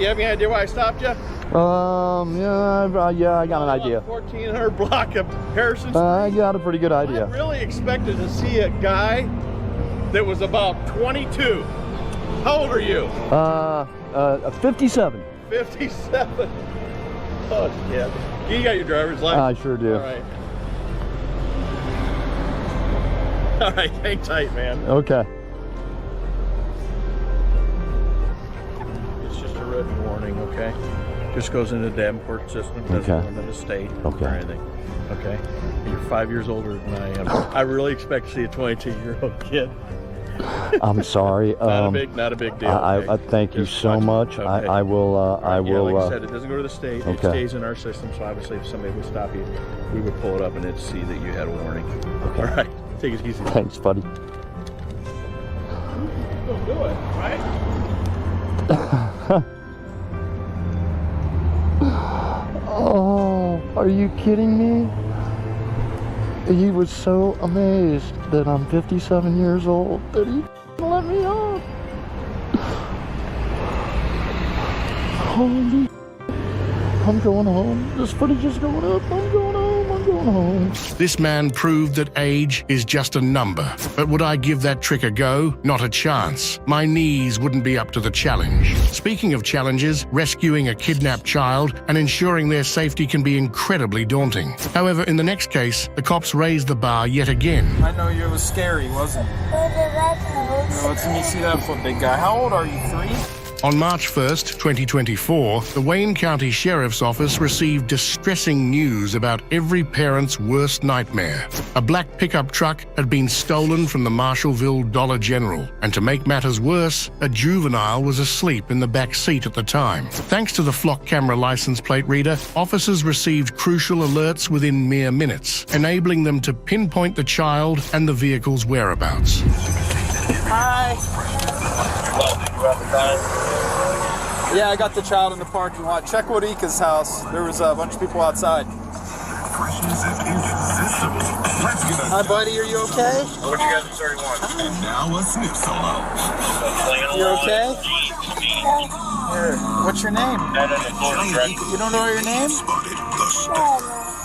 have any idea why I stopped you? Yeah, I got an idea. 1400 block of Harrison Street. I got a pretty good idea. I really expected to see a guy that was about 22. How old are you? 57. 57. Oh, yeah. You got your driver's license? I sure do. All right. All right, hang tight, man. Okay. It's just a written warning, okay? Just goes into the Davenport system, doesn't go into the state or anything. Okay? You're 5 years older than I am. I really expect to see a 22-year-old kid. I'm sorry. Not a big deal. I thank you so much. Okay. I will. I will. Like I said, it doesn't go to the state. It stays in our system. So obviously, if somebody would stop you, we would pull it up and it'd see that you had a warning. Okay. All right. Take it easy. Thanks, buddy. Go do it, right? Oh, are you kidding me? He was so amazed that I'm 57 years old that he let me off. Holy, I'm going home. This footage is going up. I'm going home. I'm going home. This man proved that age is just a number. But would I give that trick a go? Not a chance. My knees wouldn't be up to the challenge. Speaking of challenges, rescuing a kidnapped child and ensuring their safety can be incredibly daunting. However, in the next case, the cops raised the bar yet again. I know it was scary, wasn't it? Let me see that foot, big guy. How old are you, 3? On March 1st, 2024, the Wayne County Sheriff's Office received distressing news about every parent's worst nightmare. A black pickup truck had been stolen from the Marshallville Dollar General, and to make matters worse, a juvenile was asleep in the back seat at the time. Thanks to the flock camera license plate reader, officers received crucial alerts within mere minutes, enabling them to pinpoint the child and the vehicle's whereabouts. Hi. Yeah, I got the child in the parking lot. Check Wadika's house. There was a bunch of people outside. Hi, buddy. Are you okay? What you guys are 31? And now a Sniff solo. You okay? Here. What's your name? You don't know your name?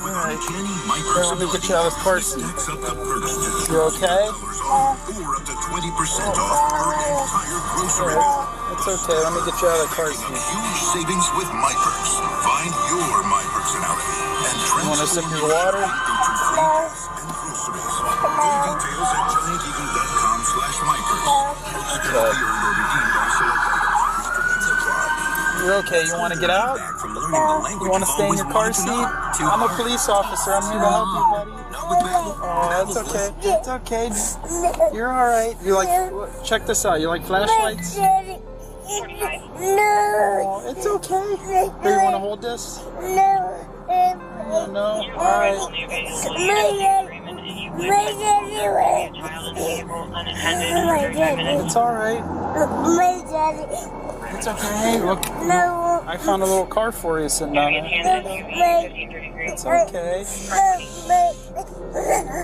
Alright. Here, let me get you out of the car seat. You okay? It's okay. Let me get you out of the car seat. Huge savings with MyPerks. Find your MyPerks analogy. And you want to sip your water? Details at gianteagle.com/MyPerks. You're okay. You want to get out? You want to stay in your car seat? I'm a police officer. I'm here to help you, buddy. Oh, that's okay. It's okay. You're all right. You like? Check this out. You like flashlights? No. Oh, it's okay. Here, you want to hold this? No. No. All right. It's all right. It's okay. Look, I found a little car for you sitting down there. It's okay.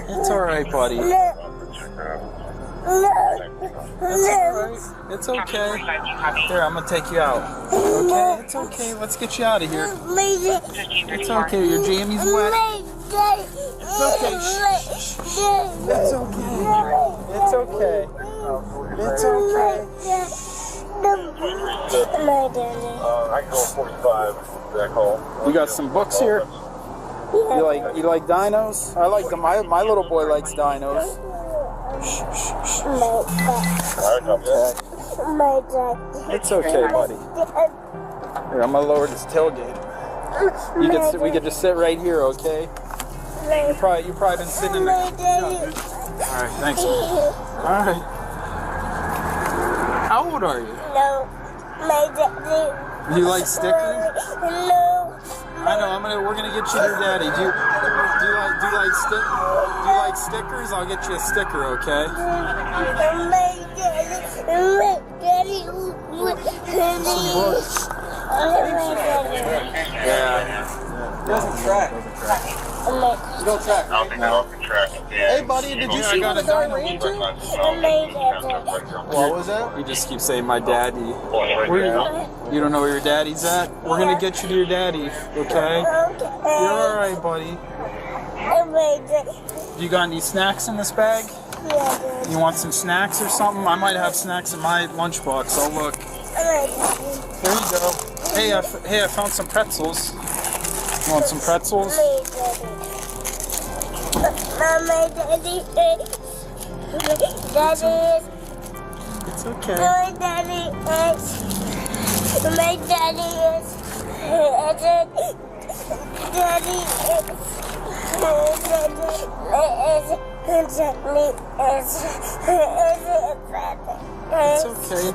It's all right, buddy. It's all right. It's okay. Here, I'm gonna take you out. Okay, it's okay. Let's get you out of here. It's okay. Your jammies wet. It's okay. It's okay. It's okay. It's okay. I can go 45 that call. You got some books here? You like dinos? I like them. My little boy likes dinos. It's okay, buddy. Here, I'm gonna lower this tailgate. We could just sit right here, okay? You've probably been sitting in the. All right, thanks. All right. How old are you? No, my daddy. You like stickers? No. I know. We're gonna get you your daddy. Do you like stickers? I'll get you a sticker, okay? Some books. Yeah. Doesn't track. You don't track. Hey, buddy, did you see what I got a Ranger? What was that? You just keep saying my daddy. You don't know where your daddy's at? We're gonna get you to your daddy, okay? You're all right, buddy. You got any snacks in this bag? You want some snacks or something? I might have snacks in my lunchbox. I'll look. There you go. Hey, I found some pretzels. You want some pretzels? My daddy It's okay. My daddy is. It's okay.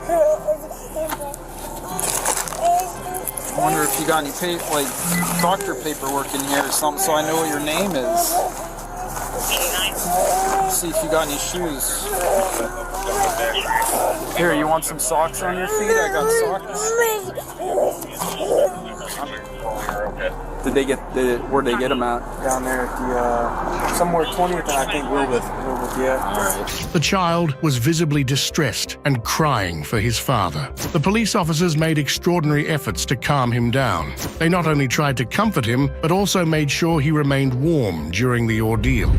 I wonder if you got any doctor paperwork in here or something, so I know what your name is. See if you got any shoes. Here, you want some socks on your feet? I got socks. Where'd they get them at? Down there at the, somewhere 20th and I think Wilbeth, yeah. The child was visibly distressed and crying for his father. The police officers made extraordinary efforts to calm him down. They not only tried to comfort him, but also made sure he remained warm during the ordeal.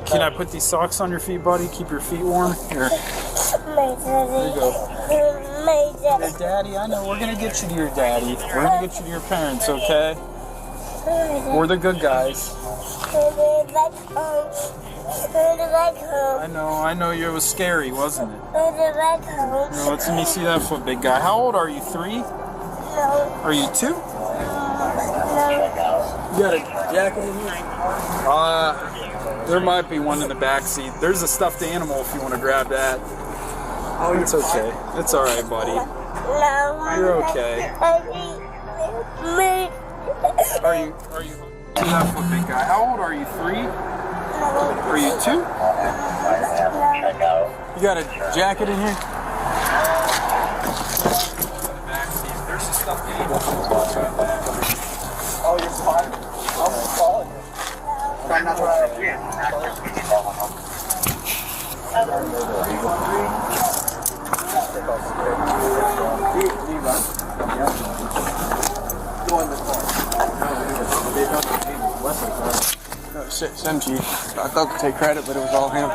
Can I put these socks on your feet, buddy? Keep your feet warm? Here. There you go. Your daddy, I know. We're gonna get you to your daddy. We're gonna get you to your parents, okay? We're the good guys. I know. It was scary, wasn't it? Here, let me see that foot, big guy. How old are you? 3? No. Are you 2? No. You got a jacket in here? There might be one in the back seat. There's a stuffed animal if you want to grab that. Oh, it's okay. It's all right, buddy. No. You're okay. Are you? See that foot, big guy? How old are you? 3? Are you 2? You got a jacket in here? Back seat. There's a stuffed animal. Oh, you're fine. I'm calling you. I'm not It's MG. I thought to take credit, but it was all him.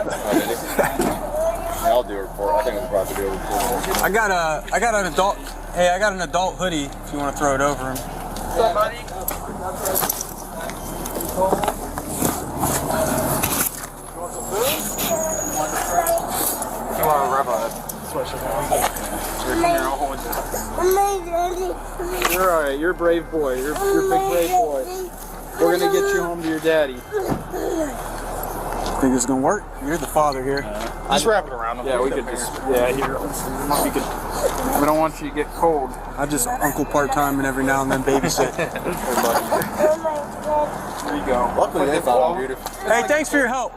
I'll do a report. I think it's about to do a report. I got an adult. Hey, I got an adult hoodie. If you want to throw it over him. What's up, buddy? You want to rub on it? You're all right. You're a brave boy. You're a big brave boy. We're gonna get you home to your daddy. Think it's gonna work? You're the father here. Just wrap it around him. Yeah, we could just. Yeah, here. We could. We don't want you to get cold. I just uncle part time and every now and then babysit. There you you go. Luckily, they found him, dude. Hey, thanks for your help.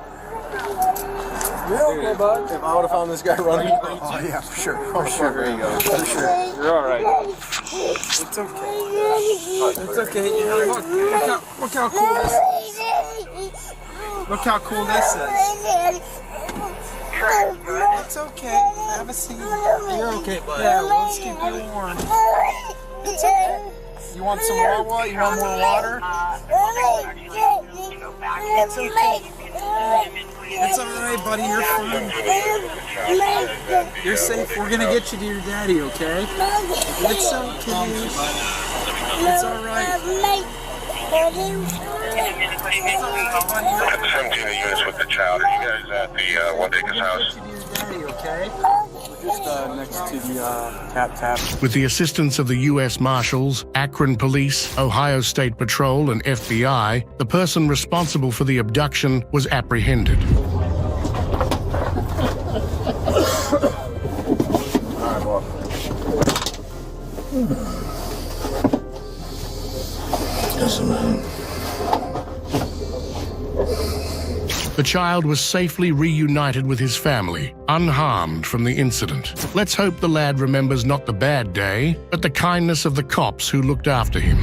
You're okay, bud. If I would have found this guy running. Oh, yeah, for sure. For sure. There you go. For sure. You're all right. It's okay. It's okay. You know, look how cool this is. Look how cool this is. It's okay. Have a seat. You're okay, bud. Yeah, let's keep you warm. It's okay. You want some water? You want more water? It's okay. It's alright, buddy. You're fine. You're safe. We're gonna get you to your daddy, okay? It's okay. It's alright. At the 17 units with the child. Are you guys at the Wadega's house? Okay? Just next to the tap. With the assistance of the U.S. Marshals, Akron Police, Ohio State Patrol, and FBI, the person responsible for the abduction was apprehended. The child was safely reunited with his family, unharmed from the incident. Let's hope the lad remembers not the bad day, but the kindness of the cops who looked after him.